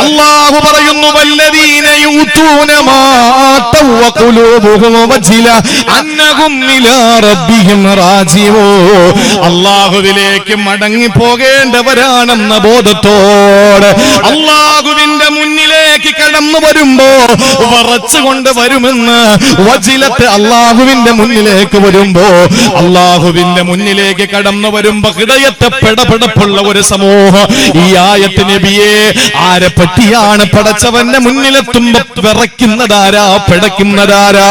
അല്ലാഹു പറയുന്നു വല്ലദീന യൂതൂന മാ ആതൗ വഖുലൂബുഹും വജില അന്നഹും ഇലാ റബ്ബിഹിം റാജിഊൻ. അല്ലാഹുവിലേക്ക് മടങ്ങി പോകേണ്ടവരാണെന്ന ബോധത്തോടെ അല്ലാഹുവിന്റെ മുന്നിലേക്ക് കടന്നു വരുമ്പോ വറച്ചുകൊണ്ട് വരുമെന്ന് വജിലത്ത്. അല്ലാഹുവിന്റെ മുന്നിലേക്ക് വരുമ്പോ, അല്ലാഹുവിന്റെ മുന്നിലേക്ക് കടന്നു വരുമ്പോ ഹൃദയത്തെ പെടപെടപ്പുള്ള ഒരു സമൂഹം. ഈ ആയത്ത് നബിയെ ആരെ പറ്റിയാണ്? പടച്ചവന്റെ മുന്നിലെത്തുമ്പോ വിറയ്ക്കുന്നതാരാ, പിടയ്ക്കുന്നതാരാ?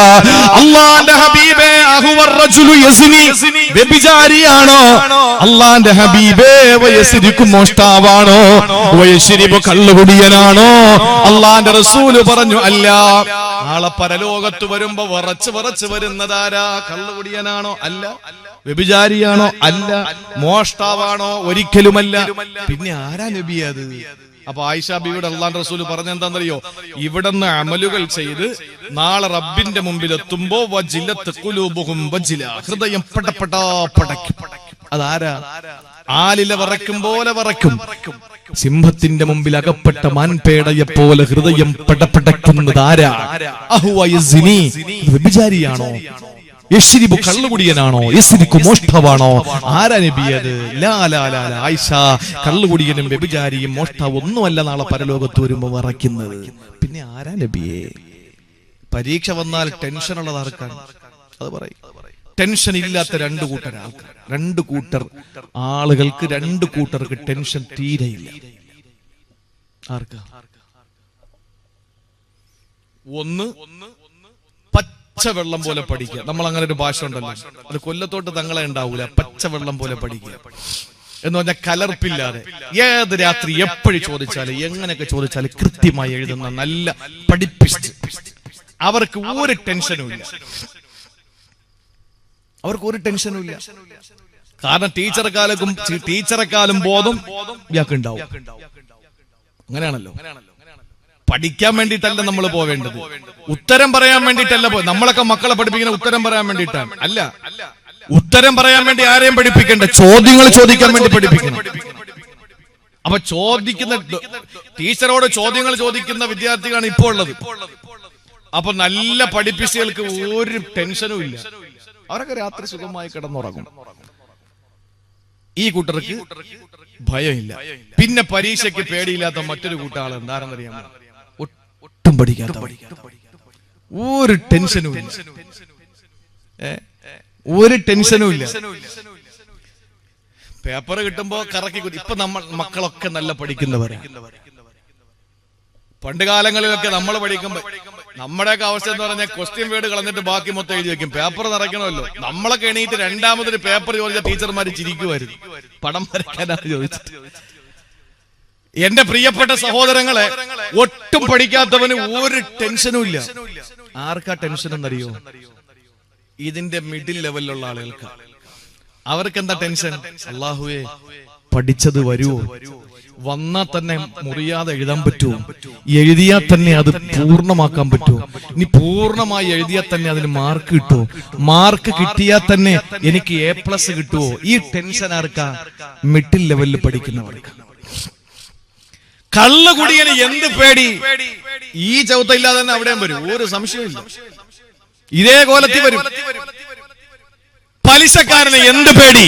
അല്ലാഹുവിന്റെ ഹബീബേ അഹുവർ റജുലു യസ്നി, വ്യഭിചാരിയാണോ? അല്ലാഹുവിന്റെ ഹബീബേ വയസ്രികു മോഷ്ടാവാണോ? വയശ്രിബു കള്ളുകുടിയനാണോ? അല്ലാഹുവിന്റെ റസൂല് പറഞ്ഞു അല്ല. നാളെ പരലോകത്ത് വരുമ്പോ വിറച്ച് വരുന്നതാരാ? കള്ളുകുടിയനാണോ? അല്ല. വ്യഭിചാരിയാണോ? അല്ല. മോഷ്ടാവാണോ? ഒരിക്കലുമല്ല. പിന്നെ ആരാ നബി അത്? അപ്പൊ ആയിഷ ബീവിയുടെ അല്ലാഹുവിന്റെ റസൂൽ പറഞ്ഞെന്താണെന്നറിയോ? ഇവിടുന്ന് അമലുകൾ ചെയ്ത് നാളെ റബ്ബിന്റെ മുമ്പിൽ എത്തുമ്പോ വജിലത്ത് ഖുലൂബുഹും വജില, ഹൃദയം പടപടക്കും. അതാരാ? ആലില വിറയ്ക്കും പോലെ വിറയ്ക്കും. സിംഹത്തിന്റെ മുമ്പിൽ അകപ്പെട്ട മാൻപേടയെ പോലെ ഹൃദയം പടപടക്കുന്നത് ആരാ? അഹുവ യസ്നി, വ്യഭിചാരിയാണോ? യശ്രിബു കള്ളുകുടിയനാണോ? യസ്രികു മോഷ്ടാവാണോ? ആരാ നബി അത്? ലാ ലാ ലാ ലാ ആയിഷ, കള്ളുകുടിയനും വ്യഭിചാരിയും മോഷ്ടാവ് ഒന്നുമല്ല നാളെ പരലോകത്ത് വരുമ്പോ വിറയ്ക്കുന്നത്. പിന്നെ ആരാ നബിയെ? പരീക്ഷ വന്നാൽ ടെൻഷൻ ഉള്ളത് ആർക്കാണ്? അത് പറയും. ടെൻഷൻ ഇല്ലാത്ത രണ്ടു കൂട്ടർ ആൾക്കാർ, രണ്ടു കൂട്ടർ ആളുകൾക്ക്, രണ്ടു കൂട്ടർക്ക് ടെൻഷൻ തീരെയില്ല. ആർക്കാ? ഒന്ന് പച്ചവെള്ളം പോലെ പഠിക്കുക. നമ്മൾ അങ്ങനെ ഒരു ഭാഷ ഉണ്ടല്ലോ, അത് കൊല്ലത്തോട്ട് തങ്ങളെ ഉണ്ടാവൂല. പച്ചവെള്ളം പോലെ പഠിക്കുക എന്ന് പറഞ്ഞാൽ കലർപ്പില്ലാതെ ഏത് രാത്രി എപ്പോഴും ചോദിച്ചാലും എങ്ങനെയൊക്കെ ചോദിച്ചാലും കൃത്യമായി എഴുതുന്ന നല്ല പഠിപ്പിസ്റ്റ്. അവർക്ക് ഒരു ടെൻഷനും ഇല്ല. അവർക്ക് ഒരു ടെൻഷനും ഇല്ല. കാരണം ടീച്ചറെക്കാളും ബോധം ഇയാൾക്കുണ്ടാവും. അങ്ങനെയാണല്ലോ. പഠിക്കാൻ വേണ്ടിയിട്ടല്ല നമ്മൾ പോവേണ്ടത്, ഉത്തരം പറയാൻ വേണ്ടിയിട്ടല്ല. നമ്മളൊക്കെ മക്കളെ പഠിപ്പിക്കുന്ന ഉത്തരം പറയാൻ വേണ്ടിയിട്ടാണ്. അല്ല, ഉത്തരം പറയാൻ വേണ്ടി ആരെയും പഠിപ്പിക്കണ്ട, ചോദ്യങ്ങൾ ചോദിക്കാൻ വേണ്ടി പഠിപ്പിക്കണം. അപ്പൊ ചോദിക്കുന്ന ടീച്ചറോട് ചോദ്യങ്ങൾ ചോദിക്കുന്ന വിദ്യാർത്ഥികളാണ് ഇപ്പോൾ ഉള്ളത്. അപ്പൊ നല്ല പഠിപ്പിച്ചുകൾക്ക് ഒരു ടെൻഷനും ഇല്ല. അവരൊക്കെ രാത്രി സുഖമായി കിടന്നുറങ്ങും. ഈ കൂട്ടർക്ക് ഭയമില്ല. പിന്നെ പരീക്ഷയ്ക്ക് പേടിയില്ലാത്ത മറ്റൊരു കൂട്ടാൾ എന്താണെന്നറിയാമോ? ഒട്ടും പഠിക്കാത്ത, ഒരു ടെൻഷനും ഇല്ല. ഒരു ടെൻഷനും ഇല്ല. പേപ്പർ കിട്ടുമ്പോ കറക്കി കുത്തി. ഇപ്പൊ നമ്മൾ മക്കളൊക്കെ നല്ല പഠിക്കുന്നവരാ. പണ്ട് കാലങ്ങളിലൊക്കെ നമ്മൾ പഠിക്കുമ്പോ നമ്മുടെയൊക്കെ അവസ്ഥ എന്ന് പറഞ്ഞാൽ ക്വസ്റ്റ്യൻ വേർഡ് കളഞ്ഞിട്ട് ബാക്കി മൊത്തം എഴുതി വെക്കും. പേപ്പർ നിറയ്ക്കണമല്ലോ. നമ്മളൊക്കെ എണീറ്റ് രണ്ടാമതൊരു പേപ്പർ ചോദിച്ച ടീച്ചർമാര് ചിരിക്കുമായിരുന്നു. പടം വരയ്ക്കാനാണ് ചോദിച്ചിട്ട്. എന്റെ പ്രിയപ്പെട്ട സഹോദരങ്ങളെ, ഒട്ടും പഠിക്കാത്തവന് ഒരു ടെൻഷനും ഇല്ല. ആർക്കാ ടെൻഷൻ എന്നറിയോ? ഇതിന്റെ മിഡിൽ ലെവലിലുള്ള ആളുകൾക്ക്. അവർക്ക് എന്താ ടെൻഷൻ? അല്ലാഹുവേ, പഠിച്ചത് വരുവോ? വന്നാൽ തന്നെ മുറിയാതെ എഴുതാൻ പറ്റുമോ? എഴുതിയാൽ തന്നെ അത് പൂർണ്ണമാക്കാൻ പറ്റുമോ? ഇനി പൂർണ്ണമായി എഴുതിയാൽ തന്നെ അതിന് മാർക്ക് കിട്ടുമോ? മാർക്ക് കിട്ടിയാൽ തന്നെ എനിക്ക് A+ കിട്ടുമോ? ഈ ടെൻഷൻ ആർക്കാ? മിഡിൽ ലെവലിൽ പഠിക്കുന്നവർക്ക്. കള്ളുകുടിയന് എന്ത് പേടി? ഈ ചവിട്ട ഇല്ലാതെ തന്നെ അവിടെയും വരും, ഒരു സംശയമില്ല. ഇതേ കോലത്തിൽ വരും. പലിശക്കാരന് എന്ത് പേടി?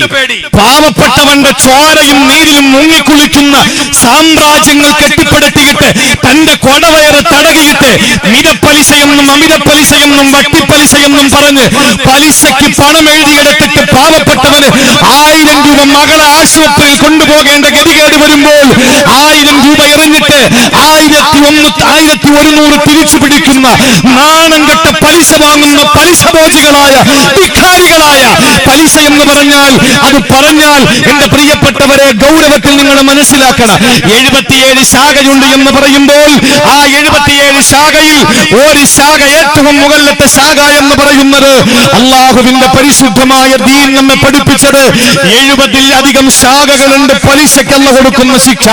പാവപ്പെട്ടവന്റെ ചോരയും നീരിലും മുങ്ങിക്കുളിക്കുന്ന സാമ്രാജ്യങ്ങൾ കെട്ടിപ്പടുത്തിയിട്ട് തന്റെ കൊടവയറ് തടകിയിട്ട് മിതപ്പലിശയെന്നും അമിതപ്പലിശയെന്നും വട്ടിപ്പലിശയെന്നും പറഞ്ഞ് പലിശയ്ക്ക് പണം എഴുതിയെടുത്തിട്ട് പാവപ്പെട്ടവന് 1000 രൂപ മകളെ ആശുപത്രിയിൽ കൊണ്ടുപോകേണ്ട ഗതികേട് വരുമ്പോൾ 1000 രൂപ എറിഞ്ഞിട്ട് 1100 തിരിച്ചു പിടിക്കുന്ന നാണം കെട്ട പലിശ വാങ്ങുന്ന പലിശബോധികളായ ധിക്കാരികളായ. പലിശ എന്ന് പറഞ്ഞാൽ എന്റെ പ്രിയപ്പെട്ടവരെ, ഗൗരവത്തിൽ നിങ്ങൾ മനസ്സിലാക്കണം. 77 ശാഖയുണ്ട് എന്ന് പറയുമ്പോൾ ആ 77 ശാഖയിൽ ഒരു ശാഖ, ഏറ്റവും മുകളിലത്തെ ശാഖ എന്ന് പറയുന്നത് അള്ളാഹുവിന്റെ പരിശുദ്ധമായ ദീൻ നമ്മെ പഠിപ്പിച്ചത് 70-ലധികം ശാഖകളുണ്ട് പലിശയ്ക്കല്ല കൊടുക്കുന്ന ശിക്ഷ.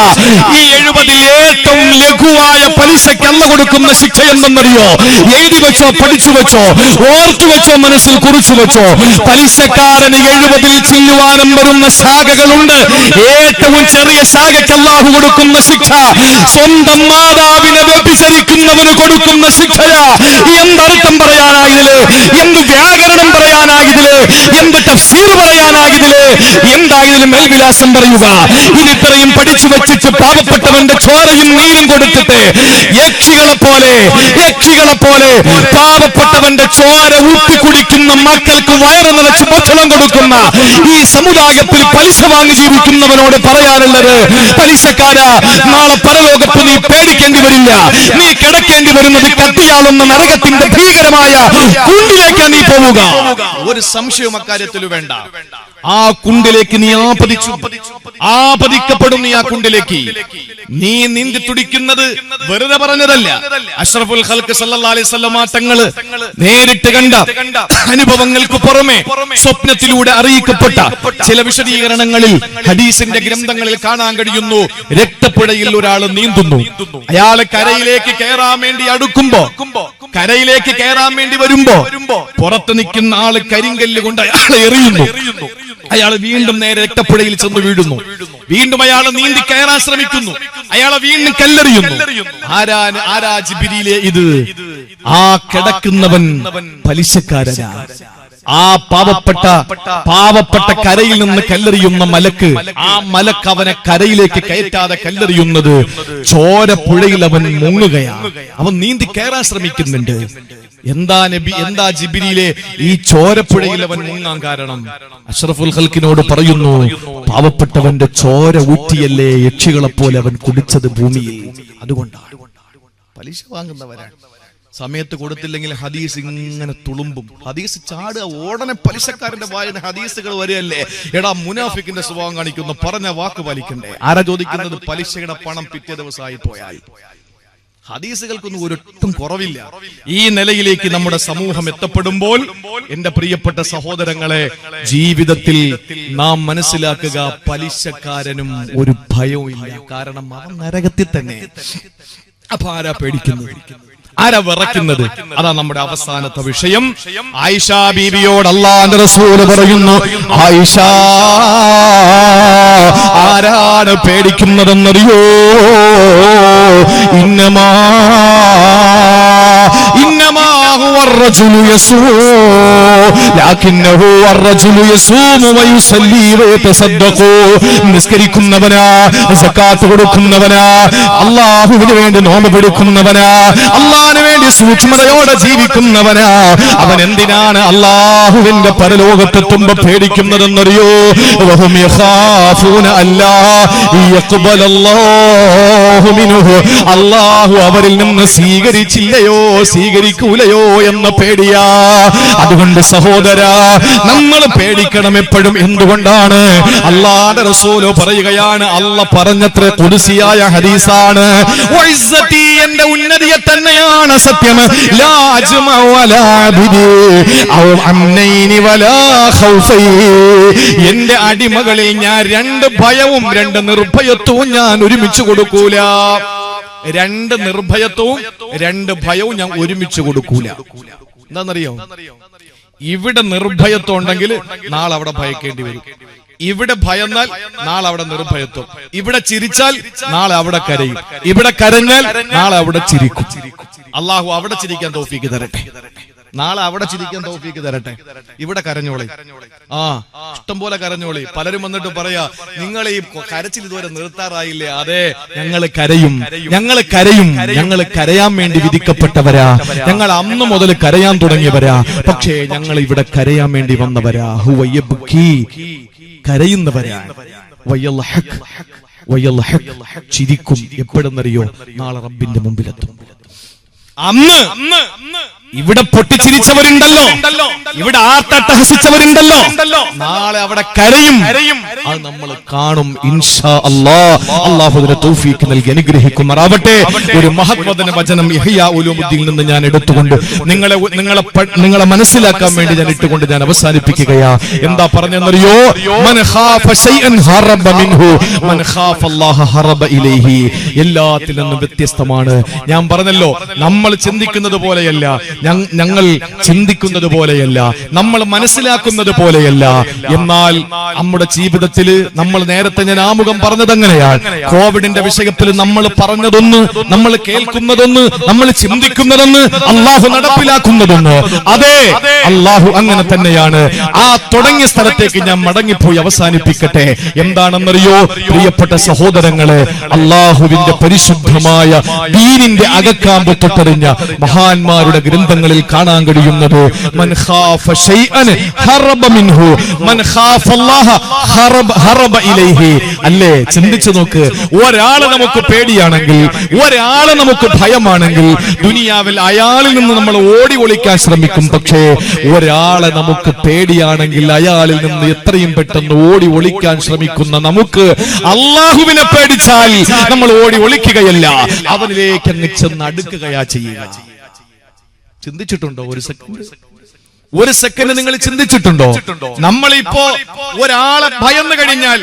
ഈ 70-ൽ ഏറ്റവും ലഘു ലഘുവായ പലിശയ്ക്ക് അല്ല കൊടുക്കുന്ന ശിക്ഷ എന്തെന്നറിയോ? എഴുതി വെച്ചോ, പഠിച്ചു വെച്ചോ, ഓർത്തു വെച്ചോ, മനസ്സിൽ കുറിച്ചു വെച്ചോ. പലിശക്കാരന് 70 ചില്ലുവാനം വരുന്ന ശാഖകളുണ്ട്. ഏറ്റവും ചെറിയ ശാഖയ്ക്ക് അല്ലാഹു കൊടുക്കുന്ന ശിക്ഷ സ്വന്തം മാതാവിനെ വ്യഭിചരിക്കുന്നവന് കൊടുക്കുന്ന ശിക്ഷയാ. എന്തർത്ഥം പറയാനായതില്, എന്ത് വ്യാകരണം പറയാനായതില്, എന്ത് തഫ്സീർ പറയാനായതില്, എന്തായതിലും മേൽവിലാസം പറയുക. ഇതിത്രയും പഠിച്ചു വെച്ചിട്ട് പാവപ്പെട്ടവന്റെ ചോരയും നീരും കൊടുത്തിട്ട് യക്ഷികളെ പോലെ പാവപ്പെട്ടവന്റെ ചോര ഊട്ടിക്കുടിക്കുന്ന മക്കൾക്ക് വയറ് നിറച്ച് ഭക്ഷണം കൊടുക്കുന്ന ഈ സമുദായത്തിൽ പലിശ വാങ്ങി ജീവിക്കുന്നവനോട് പറയാനുള്ളത്, പലിശക്കാരാ, നാളെ പരലോകത്ത് നീ പേടിക്കേണ്ടി വരില്ല. നീ കിടക്കേണ്ടി വരുന്നത് കത്തിയാളുന്ന നരകത്തിന്റെ ഭീകരമായ കുണ്ടിലേക്കാണ് നീ പോവുക. ഒരു സംശയവും അക്കാര്യത്തിൽ വേണ്ട. ആ കുണ്ടിലേക്ക് നീ ആപതിക്കപ്പെടും. നീ ആ കുണ്ടിലേക്ക് നീ നീന്തി തുടിക്കുന്നത് വെറുതെ പറഞ്ഞതല്ല. അഷ്റഫുൽ ഖൽഖ് സല്ലല്ലാഹു അലൈഹി വസല്ലം തങ്ങൾ നേരിട്ട് കണ്ട അനുഭവങ്ങൾക്ക് പുറമെ സ്വപ്നത്തിലൂടെ അറിയിക്കപ്പെട്ട ചില വിശദീകരണങ്ങളിൽ ഹദീസിന്റെ ഗ്രന്ഥങ്ങളിൽ കാണാൻ കഴിയുന്നു. രക്തപ്പുഴയിൽ ഒരാൾ നീന്തുന്നു. അയാൾ കരയിലേക്ക് കയറാൻ വേണ്ടി അടുക്കുമ്പോ, കരയിലേക്ക് കയറാൻ വേണ്ടി വരുമ്പോ പുറത്ത് നിൽക്കുന്ന ആള് കരിങ്കല്ല് കൊണ്ട് അയാളെ എറിയുന്നു. അയാൾ വീണ്ടും നേരെ രക്തപ്പുഴയിൽ ചെന്ന് വീഴുന്നു. വീണ്ടും അയാൾ നീന്തി കയറാൻ ശ്രമിക്കുന്നു. അയാളെ വീണ്ടും കല്ലെറിയുന്നു. ആരാ ജിബ്രീലേ ഇത്? ആ കിടക്കുന്നവൻ പലിശക്കാരനാ. ആ പാവപ്പെട്ട കരയിൽ നിന്ന് കല്ലെറിയുന്ന മലക്ക്, ആ മലക്ക് അവനെ കരയിലേക്ക് കയറ്റാതെ കല്ലെറിയുന്നത് ചോര പുഴയിൽ അവൻ മുങ്ങുകയാണ്. അവൻ നീന്തി കയറാൻ ശ്രമിക്കുന്നുണ്ട്. എന്താ നബി, എന്താ ജിബ്രീലേ ഈ ചോരപ്പുഴയിൽ അവൻ മുങ്ങാൻ കാരണം? അഷ്റഫുൽ ഖൽക്കിനോട് പറയുന്നു, പാവപ്പെട്ടവന്റെ ചോര ഊറ്റിയല്ലേ യക്ഷികളെ പോലെ അവൻ കുടിച്ചത് ഭൂമിയിൽ. അതുകൊണ്ടാണ് പലിശ വാങ്ങുന്നവരാണ്. സമയത്ത് കൊടുത്തില്ലെങ്കിൽ ഹദീസ് ഇങ്ങനെ തുളുമ്പും. ഹദീസ് ചാടുക, ഉടനെ പലിശക്കാരന്റെ വായന ഹദീസുകൾ വരികയല്ലേ. എടാ, മുനാഫിക്കിന്റെ സ്വഭാവം കാണിക്കുന്നു, പറഞ്ഞ വാക്ക് പാലിക്കണ്ടേ? ആരാ ചോദിക്കുന്നത്? പലിശയുടെ പണം പിറ്റേ ദിവസമായി പോയാൽ. ഹദീസുകൾക്കൊന്നും ഒരൊട്ടും കുറവില്ല. ഈ നിലയിലേക്ക് നമ്മുടെ സമൂഹം എത്തപ്പെടുമ്പോൾ എന്റെ പ്രിയപ്പെട്ട സഹോദരങ്ങളെ, ജീവിതത്തിൽ നാം മനസ്സിലാക്കുക, പലിശക്കാരനും ഒരു ഭയവും ഇല്ല. കാരണം അവൻ നരകത്തിൽ തന്നെ. അപ്പൊ ആരാ പേടിക്കുന്നത്? ആരാ വിറയ്ക്കുന്നത്? അതാ നമ്മുടെ അവസാനത്തെ വിഷയം. ആയിഷ ബീവിയോട് അല്ലാഹുവിന്റെ റസൂൽ പറയുന്നു, ആയിഷ, ആരാണ് പേടിക്കുന്നതെന്നറിയോ? ഇന്നമാ ഹുവ الرجل يسوء لكنه الرجل يصوم ويصلي ويتصدق. നിസ്കരിക്കുന്നവനാ, സകാത്ത് കൊടുക്കുന്നവനാ, അല്ലാഹുവിന് വേണ്ടി നോമ്പ് പിടിക്കുന്നവനാ, അല്ലാഹുവിന് വേണ്ടി സൂക്ഷ്മതയോടെ ജീവിക്കുന്നവനാ. അവൻ എന്തിനാണ് അല്ലാഹുവിന്റെ പരലോകത്തെത്തുമ്പോ പേടിക്കുന്നതെന്നറിയോ? വഹും യഖാഫൂന അല്ലാ യഖ്ബലല്ലാഹു മിൻഹു. അല്ലാഹു അവരിൽ നിന്ന് സ്വീകരിക്കൂലയോ എന്ന പേടിയാ. അതുകൊണ്ട് സഹോദരാ, നമ്മൾ പേടിക്കണം എപ്പോഴും. എന്തുകൊണ്ടാണ്? അല്ലാഹുവിന്റെ റസൂല് പറയുകയാണ്, അല്ലാഹ് പറഞ്ഞത്ര ഖുദ്സിയായ ഹദീസാണ്, വഇസ്സതി, എന്റെ ഉന്നതിയെ തന്നെയാണ് സത്യം, ലാ അജ്മ വലാ ബിദി ഔ അംനൈനി വലാ ഖൗഫൈ. എന്റെ അടിമകളിൽ ഞാൻ 2 ഭയവും 2 നിർഭയത്വവും ഞാൻ ഒരുമിച്ച് കൊടുക്കൂല. 2 നിർഭയത്വവും 2 ഭയവും ഞാൻ ഒരുമിച്ച് കൊടുക്കൂല. എന്താണെന്നറിയോ? ഇവിടെ നിർഭയത്വം ഉണ്ടെങ്കിൽ നാളെ അവിടെ ഭയക്കേണ്ടി വരും. ഇവിടെ ഭയന്നാൽ നാളെ അവിടെ നിർഭയത്വം. ഇവിടെ ചിരിച്ചാൽ നാളെ അവിടെ കരയും. ഇവിടെ കരഞ്ഞാൽ നാളെ അവിടെ ചിരിക്കും. അള്ളാഹു അവിടെ ചിരിക്കാൻ തൗഫീക്ക് തരട്ടെ. നാളെ അവിടെ ചിരിക്കാൻ തൗഫീക്ക് തരട്ടെ. ഇവിടെ കരഞ്ഞോളി, ഇഷ്ടം പോലെ കരഞ്ഞോളി. പലരും വന്നിട്ട് പറയാ, നിങ്ങൾ ഈ കരച്ചിൽ ഇതുവരെ നിർത്താറായില്ലേ? അതെ, ഞങ്ങൾ കരയും. ഞങ്ങൾ കരയാൻ വേണ്ടി വിധിക്കപ്പെട്ടവരാ. ഞങ്ങൾ അന്ന് മുതൽ കരയാൻ തുടങ്ങിയവരാ. പക്ഷേ ഞങ്ങൾ ഇവിടെ കരയാൻ വേണ്ടി വന്നവരാ. കരയുന്നവരാ. ചിരിക്കും. എപ്പോഴെന്നറിയോ? നാളെ റബ്ബിന്റെ മുമ്പിലെത്തും. അന്ന് ഇവിടെ പൊട്ടിച്ചിരിച്ചവരുണ്ടല്ലോ, ഇവിടെ ആർത്തട്ടഹസിച്ചവരുണ്ടല്ലോ, നാളെ അവിടെ കരയും. അത് നമ്മൾ കാണും ഇൻഷാ അല്ലാഹ്. അല്ലാഹു അതിന് തൗഫീഖ് നൽകി അനുഗ്രഹിക്കുമാറാവട്ടെ. ഒരു മഹത്വദന വചനം ഇഹ്യാ ഉലൂമുദ്ദീനിൽ നിന്ന് ഞാൻ എടുത്തുകൊണ്ട് നിങ്ങളെ മനസ്സിലാക്കാൻ വേണ്ടി ഞാൻ ഇട്ടുകൊണ്ട് ഞാൻ അവസാനിപ്പിക്കുകയാ. എന്താ പറഞ്ഞെന്നറിയോ? മൻ ഖാഫ ശൈഅൻ ഹറബ മിൻഹു മൻ ഖാഫ അല്ലാഹ ഹറബ ഇലൈഹി. എല്ലാത്തിൽ നിന്നും വ്യത്യസ്തമാണ്. ഞാൻ പറഞ്ഞല്ലോ, നമ്മൾ ചിന്തിക്കുന്നത് പോലെയല്ല, ഞങ്ങൾ ചിന്തിക്കുന്നത് പോലെയല്ല, നമ്മൾ മനസ്സിലാക്കുന്നത് പോലെയല്ല. എന്നാൽ നമ്മുടെ ജീവിതത്തിൽ നമ്മൾ നേരത്തെ ഞാൻ ആമുഖം പറഞ്ഞത് എങ്ങനെയാണ്? കോവിഡിന്റെ വിഷയത്തിൽ നമ്മൾ പറഞ്ഞതൊന്ന്, നമ്മൾ കേൾക്കുന്നതൊന്ന്, നമ്മൾ ചിന്തിക്കുന്നതൊന്ന്, അള്ളാഹു നടപ്പിലാക്കുന്നതൊന്ന്. അതെ, അള്ളാഹു അങ്ങനെ തന്നെയാണ്. ആ തുടങ്ങിയ സ്ഥലത്തേക്ക് ഞാൻ മടങ്ങിപ്പോയി അവസാനിപ്പിക്കട്ടെ. എന്താണെന്നറിയോ പ്രിയപ്പെട്ട സഹോദരങ്ങളെ? അള്ളാഹുവിന്റെ പരിശുദ്ധമായ ദീനിന്റെ അകക്കാമ്പ് തൊട്ടറിഞ്ഞ മഹാന്മാരുടെ ഗ്രന്ഥങ്ങളിൽ കാണാൻ കഴിയുന്നത് മൻ ഖാഫ ശൈഅൻ ഹറബ മിൻഹു മൻ ഖാഫ അല്ലാഹ ഹറബ ഇലൈഹി. അല്ലേ, ചിന്തിച്ചു നോക്ക്. ഒരാളെ നമുക്ക് പേടിയാണെങ്കിൽ, ഒരാളെ നമുക്ക് ഭയമാണെങ്കിൽ ദുനിയാവിൽ അയാളിൽ നിന്ന് നമ്മൾ ഓടി ഒളിക്കാൻ ശ്രമിക്കും. പക്ഷേ ഒരാളെ നമുക്ക് പേടിയാണെങ്കിൽ അയാളിൽ നിന്ന് എത്രയും പെട്ടെന്ന് ഓടി ഒളിക്കാൻ ശ്രമിക്കുന്ന നമുക്ക് അള്ളാഹുവിനെ പേടിച്ചാൽ നമ്മൾ ഓടി ഒളിക്കുകയല്ല, അവനിലേക്ക് അങ്ങ് ചെന്ന് അടുക്കുകയാ ചെയ്യുക. ചിന്തിച്ചിട്ടുണ്ടോ? ഒരു സെക്കൻഡ് നിങ്ങൾ ചിന്തിച്ചിട്ടുണ്ടോ? നമ്മളിപ്പോ ഒരാളെ ഭയന്ന് കഴിഞ്ഞാൽ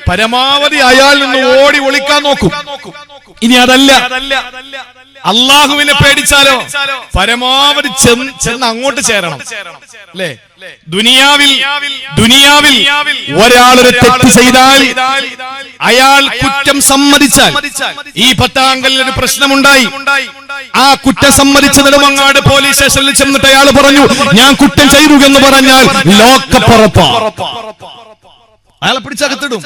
പരമാവധി അയാളിൽ നിന്ന് ഓടി ഒളിക്കാൻ നോക്കും. ഇനി അതല്ല, അള്ളാഹുവിനെ പേടിച്ചാലോ പരമാവധി ചെന്ന് അങ്ങോട്ട് ചേരണം. അല്ലേ? ദുനിയാവിൽ ഒരാളൊരു തെറ്റ് ചെയ്താൽ, അയാൾ കുറ്റം സമ്മതിച്ചാൽ, ഈ പത്താങ്കലിൽ ഒരു പ്രശ്നമുണ്ടായി, ആ കുറ്റം സമ്മതിച്ചതിനുമങ്ങാട് പോലീസ് സ്റ്റേഷനിൽ ചെന്നിട്ട് അയാൾ പറഞ്ഞു ഞാൻ കുറ്റം ചെയ്തു എന്ന് പറഞ്ഞാൽ ലോക്കപ്പുറപ്പാ, അയാളെ പിടിച്ചകത്തിടും.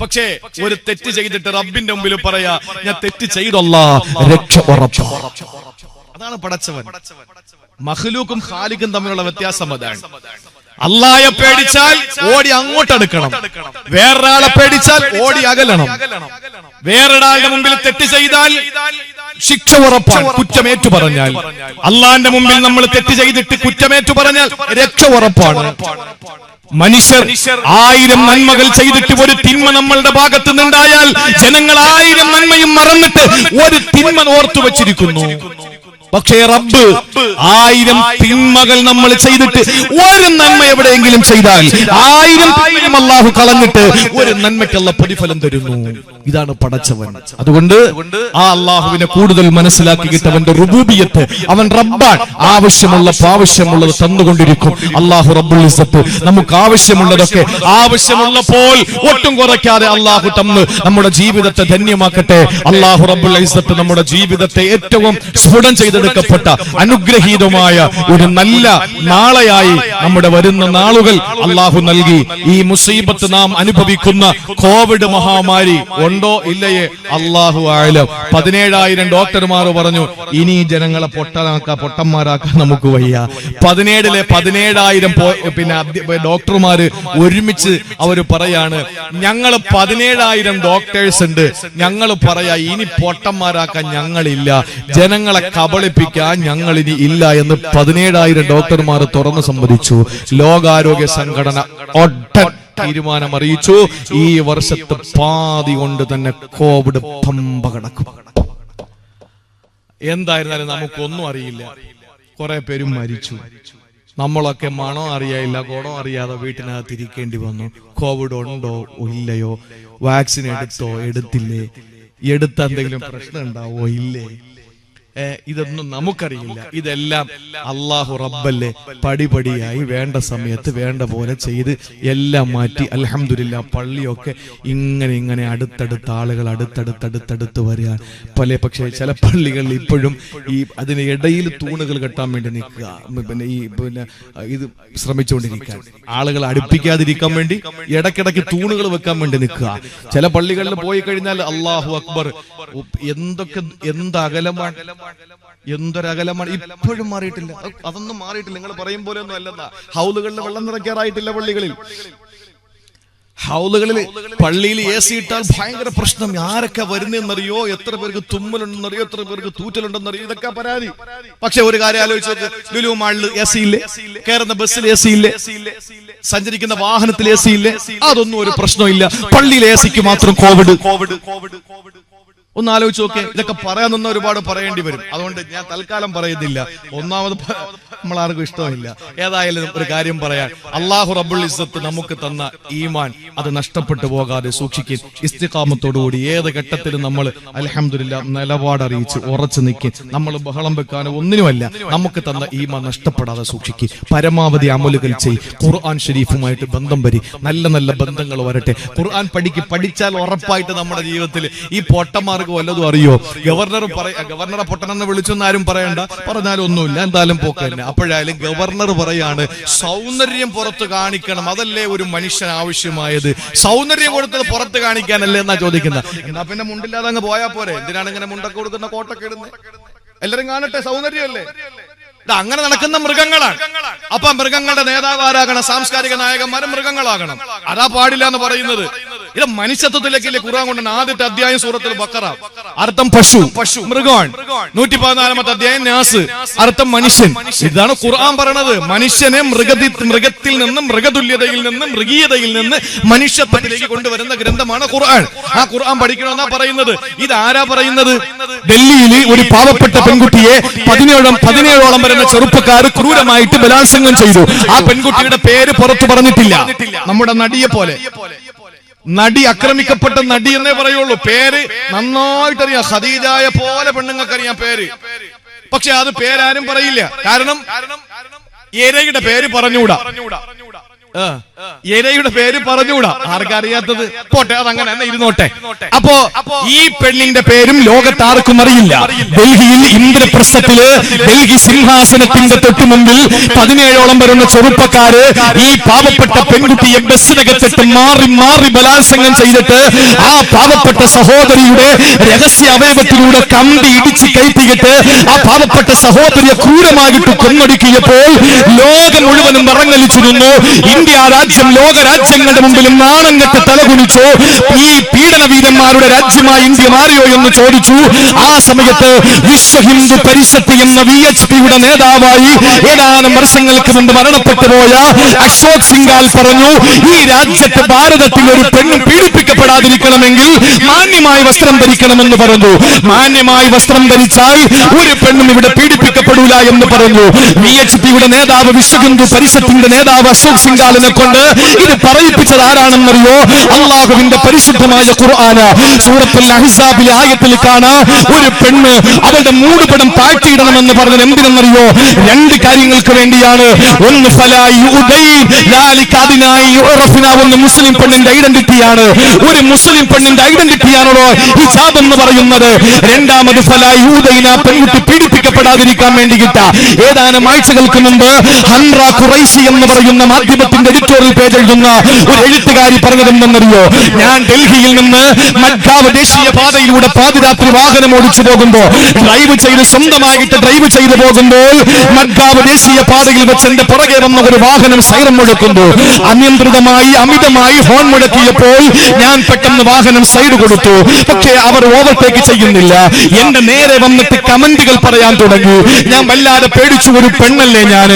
പക്ഷേ ഒരു തെറ്റ് ചെയ്തിട്ട് റബ്ബിന്റെ മുമ്പിൽ പറയാ ഞാൻ തെറ്റ് ചെയ്തല്ലാ, രക്ഷ ഉറപ്പാ. അതാണ് പടച്ചവൻ. മഖ്ലൂക്കും ഖാലിഖും തമ്മിലുള്ള വ്യത്യാസം അതാണ്. അല്ലാഹയെ പേടിച്ചാൽ ഓടി അങ്ങോട്ട് അടുക്കണം, വേറൊരാളെ പേടിച്ചാൽ ഓടി അകലണം. വേറൊരാളുടെ മുമ്പിൽ തെറ്റ് ചെയ്താൽ ശിക്ഷ ഉറപ്പാണ്, കുറ്റമേറ്റു പറഞ്ഞാൽ. അള്ളാന്റെ മുമ്പിൽ നമ്മൾ തെറ്റ് ചെയ്തിട്ട് കുറ്റമേറ്റു പറഞ്ഞാൽ രക്ഷ ഉറപ്പാണ്. മനുഷ്യർ 1000 നന്മകൾ ചെയ്തിട്ട് ഒരു തിന്മ നമ്മളുടെ ഭാഗത്ത് നിന്നുണ്ടായാൽ ജനങ്ങൾ 1000 നന്മയും മറന്നിട്ട് ഒരു തിന്മ ഓർത്തു വച്ചിരിക്കുന്നു. പക്ഷേ റബ്ബ് 1000 തിന്മകൾ നമ്മൾ ചെയ്തിട്ട് ഒരു നന്മ എവിടെയെങ്കിലും ചെയ്താൽ 1000 തിന്മയും അല്ലാഹു കളഞ്ഞിട്ട് ഒരു നന്മയ്ക്കുള്ള പ്രതിഫലം തരുന്നു. ഇതാണ് പടച്ചവൻ. അതുകൊണ്ട് ആ അല്ലാഹുവിനെ കൂടുതൽ മനസ്സിലാക്കിയിട്ട് അവന്റെ റുബൂബിയത്ത്, അവൻ റബ്ബാൻ, ആവശ്യമുള്ളത് തന്നുകൊണ്ടിരിക്കും. അല്ലാഹു റബ്ബുൽ ഇസ്സത്ത് നമുക്ക് ആവശ്യമുള്ളതൊക്കെ ആവശ്യമുള്ളപ്പോൾ ഒട്ടും കുറയ്ക്കാതെ അല്ലാഹു തന്ന് നമ്മുടെ ജീവിതത്തെ ധന്യമാക്കട്ടെ. അല്ലാഹു റബ്ബുൽ ഇസ്സത്ത് നമ്മുടെ ജീവിതത്തെ ഏറ്റവും സ്ഫുടം ചെയ്തെടുക്കപ്പെട്ട അനുഗ്രഹീതമായ ഒരു നല്ല നാളെയായി നമ്മുടെ വരുന്ന നാളുകൾ അല്ലാഹു നൽകി. ഈ മുസീബത്ത് നാം അനുഭവിക്കുന്ന കോവിഡ് മഹാമാരി ഉണ്ടോ ഇല്ലയേ അല്ലാഹു ആലം. 17,000 ഡോക്ടർമാർ പറഞ്ഞു ഇനി ജനങ്ങളെ പൊട്ടന്മാരാക്കാൻ നമുക്ക് വയ്യ. 17,000 പിന്നെ ഡോക്ടർമാര് ഒരുമിച്ച് അവര് പറയാണ് ഞങ്ങൾ 17,000 ഡോക്ടേഴ്സ് ഉണ്ട്, ഞങ്ങൾ പറയാ ഇനി പൊട്ടന്മാരാക്കാൻ ഞങ്ങളില്ല, ജനങ്ങളെ കബളിപ്പിക്കാൻ ഞങ്ങൾ ഇനി ഇല്ല എന്ന് 17,000 ഡോക്ടർമാർ തുറന്നു സമ്മതിച്ചു. ലോകാരോഗ്യ സംഘടന ഒട്ടൻ തീരുമാനം അറിയിച്ചു. ഈ വർഷത്തെ പാതി കൊണ്ട് തന്നെ കോവിഡ് പമ്പ കടക്കും. എന്തായിരുന്നാലും നമുക്കൊന്നും അറിയില്ല, കുറെ പേരും മരിച്ചു. നമ്മളൊക്കെ മണോ അറിയായില്ല ഗുണോ അറിയാതെ വീട്ടിനകത്ത് ഇരിക്കേണ്ടി വന്നു. കോവിഡ് ഉണ്ടോ ഇല്ലയോ, വാക്സിൻ എടുത്തോ എടുത്തില്ലേ, എടുത്ത എന്തെങ്കിലും പ്രശ്നം ഉണ്ടാവോ ഇല്ലേ, ഇതൊന്നും നമുക്കറിയില്ല. ഇതെല്ലാം അല്ലാഹു റബ്ബല്ലേ പടിപടിയായി വേണ്ട സമയത്ത് വേണ്ട പോലെ ചെയ്ത് എല്ലാം മാറ്റി അൽഹംദുലില്ലാ പള്ളിയൊക്കെ ഇങ്ങനെ അടുത്തടുത്ത ആളുകൾ അടുത്തടുത്ത് വരിക. പക്ഷേ ചില പള്ളികളിൽ ഇപ്പോഴും ഈ അതിന് ഇടയിൽ തൂണുകൾ കെട്ടാൻ വേണ്ടി നിൽക്കുക, പിന്നെ ഇത് ശ്രമിച്ചുകൊണ്ടിരിക്കാൻ, ആളുകൾ അടുപ്പിക്കാതിരിക്കാൻ വേണ്ടി ഇടയ്ക്കിടയ്ക്ക് തൂണുകൾ വെക്കാൻ വേണ്ടി നിൽക്കുക. ചില പള്ളികളിൽ പോയി കഴിഞ്ഞാൽ അല്ലാഹു അക്ബർ എന്തൊരകലമാണ്. ഇപ്പോഴും മാറിയിട്ടില്ല, അതൊന്നും മാറിയിട്ടില്ല. നിങ്ങൾ പറയും പോലെ ഒന്നും അല്ലെന്നാ. ഹൗലുകളിൽ വെള്ളം നിറയ്ക്കാറായിട്ടില്ല പള്ളികളിൽ. ഹൗലുകളിൽ പള്ളിയിൽ AC ഇട്ടാൽ ഭയങ്കര പ്രശ്നം. ആരൊക്കെ വരുന്നതെന്നറിയോ, എത്ര പേർക്ക് തുമ്മലുണ്ടെന്നറിയോ, എത്ര പേർക്ക് തൂറ്റലുണ്ടെന്നറിയോ, ഇതൊക്കെ പരാതി. പക്ഷെ ഒരു കാര്യം ആലോചിച്ചത്, ലുലു മാളിൽ AC ഇല്ലേ, കയറുന്ന ബസ്സിൽ AC ഇല്ലേ, സഞ്ചരിക്കുന്ന വാഹനത്തിൽ AC ഇല്ലേ, അതൊന്നും ഒരു പ്രശ്നമില്ല. പള്ളിയിൽ ACക്ക് മാത്രം കോവിഡ്. ഒന്ന് ആലോചിച്ച് നോക്കേ. ഇതൊക്കെ പറയാൻ നിന്ന ഒരുപാട് പറയേണ്ടി വരും. അതുകൊണ്ട് ഞാൻ തൽക്കാലം പറയുന്നില്ല. ഒന്നാമത് നമ്മളാർക്കും ഇഷ്ടമില്ല. ഏതായാലും ഒരു കാര്യം പറയാൻ, അല്ലാഹു റബ്ബുൽ ഇസ്സത്ത് നമുക്ക് തന്ന ഈമാൻ അത് നഷ്ടപ്പെട്ടു പോകാതെ സൂക്ഷിക്കും. ഇസ്തിഖാമത്തോടുകൂടി ഏത് ഘട്ടത്തിലും നമ്മൾ അൽഹംദുലില്ലാഹ് നിലപാടറിയിച്ച് ഉറച്ചു നിൽക്കും. നമ്മൾ ബഹളം വെക്കാനോ ഒന്നിനുമല്ല. നമുക്ക് തന്ന ഈമാൻ നഷ്ടപ്പെടാതെ സൂക്ഷിക്കും. പരമാവധി അമലുകൾ ചെയ്യും. ഖുർആൻ ഷരീഫുമായിട്ട് ബന്ധം വരി. നല്ല നല്ല ബന്ധങ്ങൾ വരട്ടെ. ഖുർആൻ പഠിച്ചാൽ ഉറപ്പായിട്ട് നമ്മുടെ ജീവിതത്തിൽ ഈ പൊട്ടന്മാർ വല്ലതും അറിയോ? ഗവർണറെ പൊട്ടനെന്ന് വിളിച്ചൊന്നും ആരും പറയണ്ട. പറഞ്ഞാലും ഒന്നുമില്ല, എന്തായാലും പോക്ക് തന്നെ. അപ്പോഴായാലും ഗവർണർ പറയാണ് സൗന്ദര്യം പുറത്ത് കാണിക്കണം, അതല്ലേ ഒരു മനുഷ്യൻ ആവശ്യമായത്. സൗന്ദര്യം കൊടുത്തത് പുറത്ത് കാണിക്കാനല്ലേ എന്നാ ചോദിക്കുന്നത്. എന്നാ പിന്നെ മുണ്ടില്ലാതെ അങ്ങ് പോയാ പോരെ? എന്തിനാണ് ഇങ്ങനെ മുണ്ടൊക്കെ കൊടുക്കുന്ന, കോട്ടൊക്കെ ഇടുന്നത്? എല്ലാരും കാണട്ടെ, സൗന്ദര്യമല്ലേ. അങ്ങനെ നടക്കുന്ന മൃഗങ്ങളാണ്. അപ്പൊ മൃഗങ്ങളുടെ നേതാവ് ആരാകണം? സാംസ്കാരിക നായകന്മാരും മൃഗങ്ങളാകണം. അതാ പാടില്ല എന്ന് പറയുന്നത്. ഇത് മനുഷ്യത്വത്തിലേക്കല്ലേ ഖുർആൻ കൊണ്ടുവന്ന ആദ്യത്തെ അധ്യായം സൂറത്തുൽ ബഖറ. അർത്ഥം പശു, മൃഗമാണ്. 114-ാമത്തെ അധ്യായം നാസ്, അർത്ഥം മനുഷ്യൻ. ഇതാണ് ഖുർആൻ പറയണത്. മനുഷ്യനെ മൃഗത്തിൽ നിന്നും, മൃഗതുല്യതയിൽ നിന്നും, മൃഗീയതയിൽ നിന്ന് മനുഷ്യത്വത്തിലേക്ക് കൊണ്ടുവരുന്ന ഗ്രന്ഥമാണ് ഖുർആൻ. ആ ഖുർആൻ പഠിക്കണമെന്നാ പറയുന്നത്. ഇതാരാ പറയുന്നത്? ഡൽഹിയിൽ ഒരു പാവപ്പെട്ട പെൺകുട്ടിയെ 17ഓളം വരുന്ന ചെറുപ്പക്കാർ ക്രൂരമായിട്ട് ബലാത്സംഗം ചെയ്തു. ആ പെൺകുട്ടിയുടെ പേര് പുറത്തു പറഞ്ഞിട്ടില്ല. നമ്മുടെ നടിയെ പോലെ, നടി ആക്രമിക്കപ്പെട്ട നടി എന്നേ പറയുള്ളൂ. പേര് നന്നായിട്ടറിയാം. ഖദീജയെ പോലെ പെണ്ണുങ്ങൾക്കറിയാം പേര്. പക്ഷെ അത് പേരാരും പറയില്ല. കാരണം ഇരയുടെ പേര് പറഞ്ഞുകൂടാ. ഇരയുടെ പേര് പറഞ്ഞുകൂടാ. ആർക്കറിയാത്തത്? പോട്ടെ, അതങ്ങനെ തന്നെ ഇരുന്നോട്ടെ. അപ്പോ ഈ പെണ്ണിന്റെ പേരും ലോകത്താർക്കും അറിയില്ല. ഡൽഹിയിൽ ഇന്ദ്രപ്രസ്ഥത്തില്, ഡൽഹി സിംഹാസനത്തിന്റെ തൊട്ടു മുമ്പിൽ 17ഓളം വരുന്ന ചെറുപ്പക്കാര് ഈ പാവപ്പെട്ട പെൺകുട്ടിയെ ബസ്സിനകത്തിട്ട് മാറി ബലാത്സംഗം ചെയ്തിട്ട് ആ പാവപ്പെട്ട സഹോദരിയുടെ രഹസ്യ അവയവത്തിലൂടെ കമ്പി ഇടിച്ച് കയറ്റിയിട്ട് ആ പാവപ്പെട്ട സഹോദരിയെ ക്രൂരമായിട്ട് കൊന്നൊടുക്കിയപ്പോൾ ലോകം മുഴുവനും വിറങ്ങലിച്ചിരുന്നു. ഇന്ത്യ രാജ്യം ലോക രാജ്യങ്ങളുടെ മുമ്പിലും നാണം കെട്ട് തലകുനിച്ചു. ഈ പീഡനവീരന്മാരുടെ രാജ്യമായി ഇന്ത്യ മാറിയോ എന്ന് ചോദിച്ചു. ആ സമയത്ത് വിശ്വ ഹിന്ദു പരിഷത്ത് എന്ന VHPയുടെ നേതാവായി ഏതാനും വർഷങ്ങൾക്ക് മുമ്പ് മരണപ്പെട്ടു പോയ അശോക് സിംഗാൽ പറഞ്ഞു, ഈ രാജ്യത്ത് ഭാരതത്തിൽ ഒരു പെണ്ണ് പീഡിപ്പിക്കപ്പെടാതിരിക്കണമെങ്കിൽ മാന്യമായി വസ്ത്രം ധരിക്കണമെന്ന് പറഞ്ഞു. മാന്യമായി വസ്ത്രം ധരിച്ചാൽ ഒരു പെണ്ണും ഇവിടെ പീഡിപ്പിക്കപ്പെടൂല എന്ന് പറഞ്ഞു. VHPയുടെ നേതാവ്, വിശ്വ ഹിന്ദു പരിഷത്തിന്റെ നേതാവ് അശോക് സിംഗാലിനെ കൊണ്ട് ഇത് പറയിപ്പിച്ചത് ആരാണെന്നറിയോ? അള്ളാഹുവിന്റെ പരിശുദ്ധമായ ഖുർആന് സൂറത്തുൽ അഹ്സാബിലെ ആയത്തിൽ കാണാ, ഒരു പെണ്ണ് അവളുടെ മൂടുപടം താഴ്ത്തിയിടണമെന്ന് പറഞ്ഞത് എന്തിനെന്നറിയോ? രണ്ട് കാര്യങ്ങൾക്ക് വേണ്ടിയാണ്. ഒന്ന് ഒന്ന് മുസ്ലിം പെണ്ണിന്റെ ഐഡന്റിറ്റിയാണ്. ഒരു മുസ്ലിം പെണ്ണിന്റെ ഐഡന്റിറ്റിയാണോ ഹിജാബ് എന്ന് പറയുന്നത്. രണ്ടാമത് പെൺകുട്ടി പീഡിപ്പിക്കപ്പെടാതിരിക്കാൻ വേണ്ടിയിട്ട ഏതാനും ആഴ്ചകൾക്ക് മുമ്പ് ഹംറ ഖുറൈശി എന്ന് പറയുന്ന മാധ്യമത്തിന്റെ എഡിറ്റോറിയൽ പേജ് എഴുതുന്ന ഒരു എഴുത്തുകാരി പറഞ്ഞതെന്നറിയോ? ഞാൻ ഡൽഹിയിൽ നിന്ന് മഡ്ഗാവ് ദേശീയ പാതയിലൂടെ പാതിരാത്രി വാഹനം ഓടിച്ചു പോകുമ്പോ, സ്വന്തമായിട്ട് ഡ്രൈവ് ചെയ്തു പോകുമ്പോൾ മഡ്ഗാവ് ദേശീയ പാതയിൽ വെച്ച് എന്റെ പുറകെ വന്ന ഒരു വാഹനം സൈറൻ മുഴക്കുന്നു. അമിതമായി ഹോൺ മുഴക്കിയപ്പോൾ ഞാൻ പെട്ടെന്ന് വാഹനം സൈഡ് കൊടുത്തു. പക്ഷേ അവർ ഓവർടേക്ക് ചെയ്യുന്നില്ല. എന്റെ നേരെ വന്നിട്ട് കമന്റുകൾ പറയാൻ തുടങ്ങി. ഞാൻ വല്ലാതെ പേടിച്ചു. ഒരു പെണ്ണല്ലേ ഞാൻ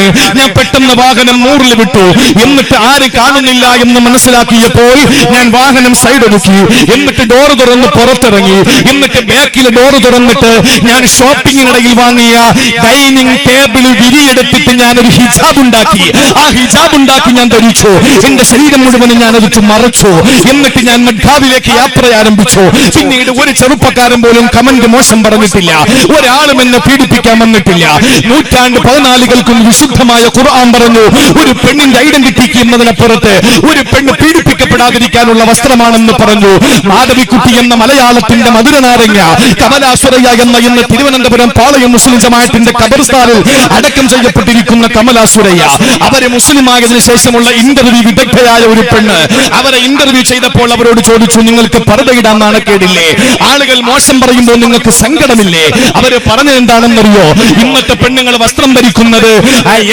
പെട്ടെന്ന് വാഹനം മൂറിൽ വിട്ടു. എന്നിട്ട് ആരും കാണുന്നില്ല എന്ന് മനസ്സിലാക്കിയപ്പോൾ ഞാൻ വാഹനം സൈഡ് ഒതുക്കി. എന്നിട്ട് ഡോറ് തുറന്ന് പുറത്തിറങ്ങി. എന്നിട്ട് ബാക്കിലെ ഡോറ് തുറന്നിട്ട് ഞാൻ ഷോപ്പിങ്ങിനിടയിൽ വാങ്ങിയ ഡൈനിങ് ടേബിൾ വിരിയെടുത്തിട്ട് ഞാനൊരു ഹിജാബ് ഉണ്ടാക്കി. ആ ഹിജാബ് ഉണ്ടാക്കി ഞാൻ ധരിച്ചു. എന്റെ ശരീരം മുഴുവനും ഞാൻ അതിട്ട് മറച്ചു. എന്നിട്ട് ഞാൻ മഡ്ഗാവിലേക്ക് യാത്ര ആരംഭിച്ചു. പിന്നീട് ഒരു ചെറുപ്പക്കാരൻ പോലും കമന്റ് മോശം പറഞ്ഞിട്ടില്ല. ഒരാളും എന്നെ പീഡിപ്പിക്കാൻ വന്നിട്ടില്ല. 14 വിശുദ്ധമായ ഖുർആൻ പറഞ്ഞു, ഒരു പെണ്ണിന്റെ ഐഡന്റിറ്റിക്ക് എന്നതിനപ്പുറത്ത് ഒരു പെണ്ണ് പീഡിപ്പിക്കപ്പെടാതിരിക്കാനുള്ള വസ്ത്രമാണെന്ന് പറഞ്ഞു. മാധവിക്കുട്ടി എന്ന മലയാളത്തിന്റെ മധുരനാരങ്ങ, കമലാസുരയ്യ എന്ന ഇന്ന് തിരുവനന്തപുരം പാളയം മുസ്ലിം ജമാഅത്തിന്റെ ഖബർസ്ഥാനിൽ അടക്കം ചെയ്യപ്പെട്ടിരിക്കുന്ന കമലാസുരയ്യ, അവരെ മുസ്ലിമായതിനു ശേഷമുള്ള ഇന്റർവ്യൂ വിദഗ്ധയായ ഒരു പെണ്ണ്. അവരെ ഇന്റർവ്യൂ ചെയ്തപ്പോൾ അവരോട് ചോദിച്ചു, നിങ്ങൾക്ക് പർദ്ദയിടാൻ നാണക്കേടില്ലേ? ആളുകൾ മോശം പറയുമ്പോൾ നിങ്ങൾക്ക് സങ്കടമില്ലേ? അവര് പറഞ്ഞത് എന്താണെന്നറിയോ? ഇന്നത്തെ പെണ്ണുങ്ങൾ വസ്ത്രം ധരിക്കുന്നത്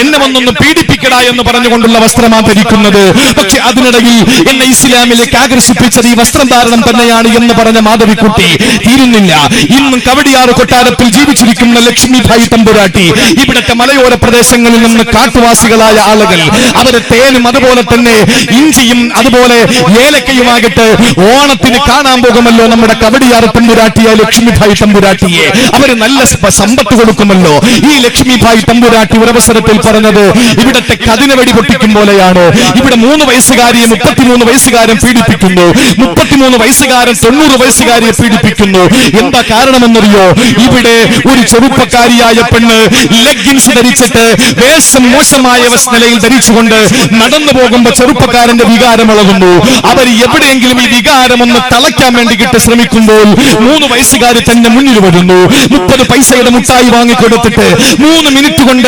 എന്നെ വന്നൊന്ന് പീഡിപ്പിക്കടാ എന്ന് പറഞ്ഞുകൊണ്ടുള്ള വസ്ത്രമാണ് ധരിക്കുന്നത്. പക്ഷെ അതിനിടയിൽ എന്നെ ഇസ്ലാമിലേക്ക് ആകർഷിപ്പിച്ചത് ഈ വസ്ത്രധാരണം തന്നെയാണ് എന്ന് പറഞ്ഞ മാധവിക്കുട്ടി തീരുന്നില്ല. ഇന്നും കവടിയാറ് കൊട്ടാരത്തിൽ ജീവിച്ചിരിക്കുന്ന ലക്ഷ്മിഭായി തമ്പുരാട്ടി ഇവിടത്തെ മലയോര പ്രദേശങ്ങളിൽ നിന്ന് കാട്ടുവാസികളായ ആളുകൾ അവരെ തേനും അതുപോലെ തന്നെ ഇഞ്ചിയും അതുപോലെ ഏലക്കയുമാകട്ടെ ഓണത്തിന് കാണാൻ പോകുമല്ലോ നമ്മുടെ കവടിയാറ് തമ്പുരാട്ടിയായ ലക്ഷ്മിഭായി തമ്പുരാട്ടിയെ. അവര് നല്ല സമ്പത്ത് കൊടുക്കുമല്ലോ. ഈ ലക്ഷ്മിഭായി തമ്പുരാട്ടി ഒരവസരത്തിൽ പറഞ്ഞത് ഇവിടത്തെ കതിന് വെടി പൊട്ടിക്കും പോലെയാണ്. ഇവിടെ 3 വയസ്സുകാരിയെ 33 വയസ്സുകാരൻ പീഡിപ്പിക്കുന്നു, 33 വയസ്സുകാരൻ 90 വയസ്സുകാരിയെ പീഡിപ്പിക്കുന്നു. എന്താ കാരണമെന്നറിയോ? ഇവിടെ ഒരു ചെറുപ്പക്കാരിയായ പെണ്ണ് ലെഗിൻസ് ധരിച്ചിട്ട് വേഷം മോശമായ നിലയിൽ ധരിച്ചുകൊണ്ട് നടന്നു പോകുമ്പോ ചെറുപ്പക്കാരന്റെ വികാരം ഇളകുന്നു. അവർ എവിടെയെങ്കിലും ഈ വികാരം ഒന്ന് തളയ്ക്കാൻ വേണ്ടിയിട്ട് ശ്രമിക്കുമ്പോൾ 3 വയസ്സുകാരി തന്നെ മുന്നിൽ വരുന്നു. 30 പൈസയുടെ മുട്ടായി വാങ്ങിക്കൊടുത്തിട്ട് 3 മിനിറ്റ് കൊണ്ട്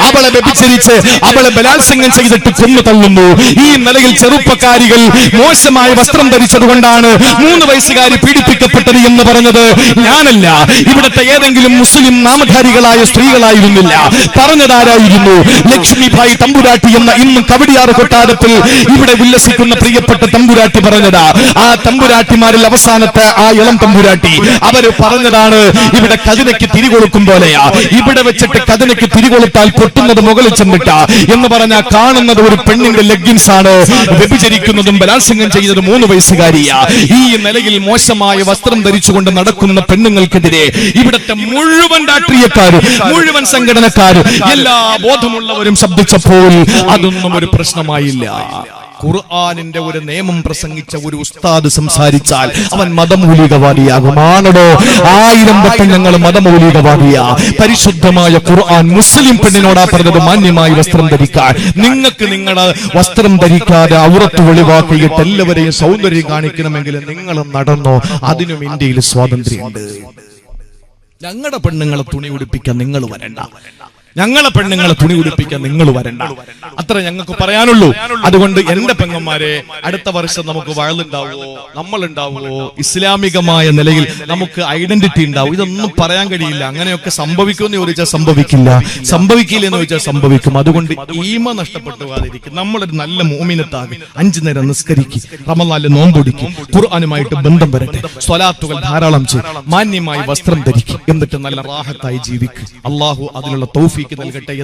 അവളെ വ്യഭിചരിച്ച് അവളെ ബലാത്സംഗം ചെയ്തിട്ട് കൊന്നു തള്ളുന്നു. ഈ നിലയിൽ ചെറുപ്പക്കാരികൾ മോശമായ വസ്ത്രം ധരിച്ചതുകൊണ്ടാണ് 3 വയസ്സുകാരി പീഡിപ്പിക്കപ്പെട്ടത് എന്ന് പറഞ്ഞത് ഞാനല്ല, ഇവിടുത്തെ ഏതെങ്കിലും മുസ്ലിം നാമധാരികളായ സ്ത്രീകളായിരുന്നില്ല. പറഞ്ഞതാരായിരുന്നു? ലക്ഷ്മിഭായി തമ്പുരാട്ടി എന്ന ഇന്നും കവടിയാറ് കൊട്ടാരത്തിൽ ഇവിടെ ഉല്ലസിക്കുന്ന പ്രിയപ്പെട്ട തമ്പുരാട്ടി പറഞ്ഞതാ. ആ തമ്പുരാട്ടിമാരിൽ അവസാനത്തെ ആ ഇളം തമ്പുരാട്ടി അവര് പറഞ്ഞതാണ് ഇവിടെ കതിനയ്ക്ക് തിരികൊളുക്കും പോലെയാ. ഇവിടെ വെച്ചിട്ട് കതിനയ്ക്ക് തിരികൊളുത്താൽ പൊട്ടുന്നത് മുകളിൽ ചെന്നിട്ടാ എന്ന് പറഞ്ഞാൽ കാണുന്നത് ഒരു പെണ്ണിന്റെ ലെഗിൻസ് ആണ്. വ്യഭിചരിക്കുന്നതും ബലാത്സംഗം ചെയ്യുന്നതും 3 വയസ്സുകാരിയാ. ഈ നിലയിൽ മോശമായ വസ്ത്രം ധരിച്ചുകൊണ്ട് നടക്കുന്ന പെണ്ണുങ്ങൾക്കെതിരെ ഇവിടുത്തെ മുഴുവൻ രാഷ്ട്രീയക്കാർ, മുഴുവൻ സംഘടനക്കാർ, എല്ലാ ബോധമുള്ളവരും ശബ്ദിച്ചപ്പോൾ അതൊന്നും ഒരു പ്രശ്നമായില്ല. ഖുർആനിന്റെ ഒരു നിയമം പ്രസംഗിച്ച ഒരു ഉസ്താദ് സംസാരിച്ചാൽ അവൻ മതമൗലികവാദിയാകുമാണോ? 1000 വട്ടം ഞങ്ങൾ മതമൗലികവാദിയാ. പരിശുദ്ധമായ ഖുർആൻ മുസ്ലിം പെണ്ണിനോടാ പറഞ്ഞത് മാന്യമായി വസ്ത്രം ധരിക്കാൻ. നിങ്ങൾക്ക് നിങ്ങളുടെ വസ്ത്രം ധരിക്കാതെ ഔറത്ത് ഒളിവാക്കിയിട്ട് എല്ലാവരെയും സൗന്ദര്യം കാണിക്കണമെങ്കിൽ നിങ്ങൾ നടന്നോ? അതിനും ഇന്ത്യയിൽ സ്വാതന്ത്ര്യമുണ്ട്. ഞങ്ങളുടെ പെണ്ണുങ്ങളെ തുണി ഉടുപ്പിക്കാൻ നിങ്ങൾ വരണ്ട, ഞങ്ങളെ പെണ്ണുങ്ങളെ തുണി ഉടുപ്പിക്കാൻ നിങ്ങൾ വരണ്ട. അത്ര ഞങ്ങൾക്ക് പറയാനുള്ളൂ. അതുകൊണ്ട് എന്റെ പെങ്ങന്മാരെ, അടുത്ത വർഷം നമുക്ക് വഴലുണ്ടാവുമോ, നമ്മളുണ്ടാവുമോ, ഇസ്ലാമികമായ നിലയിൽ നമുക്ക് ഐഡന്റിറ്റി ഉണ്ടാവും? ഇതൊന്നും പറയാൻ കഴിയില്ല. അങ്ങനെയൊക്കെ സംഭവിക്കുമെന്ന് ചോദിച്ചാൽ സംഭവിക്കില്ല, സംഭവിക്കില്ല എന്ന് ചോദിച്ചാൽ സംഭവിക്കും. അതുകൊണ്ട് ഈമ നഷ്ടപ്പെട്ടു പോകാതിരിക്കും. നമ്മളൊരു നല്ല മോമിനത്താകെ 5 നേരം നിസ്കരിക്കും, റമളാനിലെ നോമ്പൊടിക്കും, ഖുർആനുമായിട്ട് ബന്ധം വരട്ടെ, സ്വലാത്തുകൾ ധാരാളം ചെയ്യും, മാന്യമായി വസ്ത്രം ധരിക്കും, എന്നിട്ട് നല്ല റാഹത്തായി ജീവിക്കും. അള്ളാഹു അതിനുള്ള തൗഫീഖ് നൽകട്ടെ.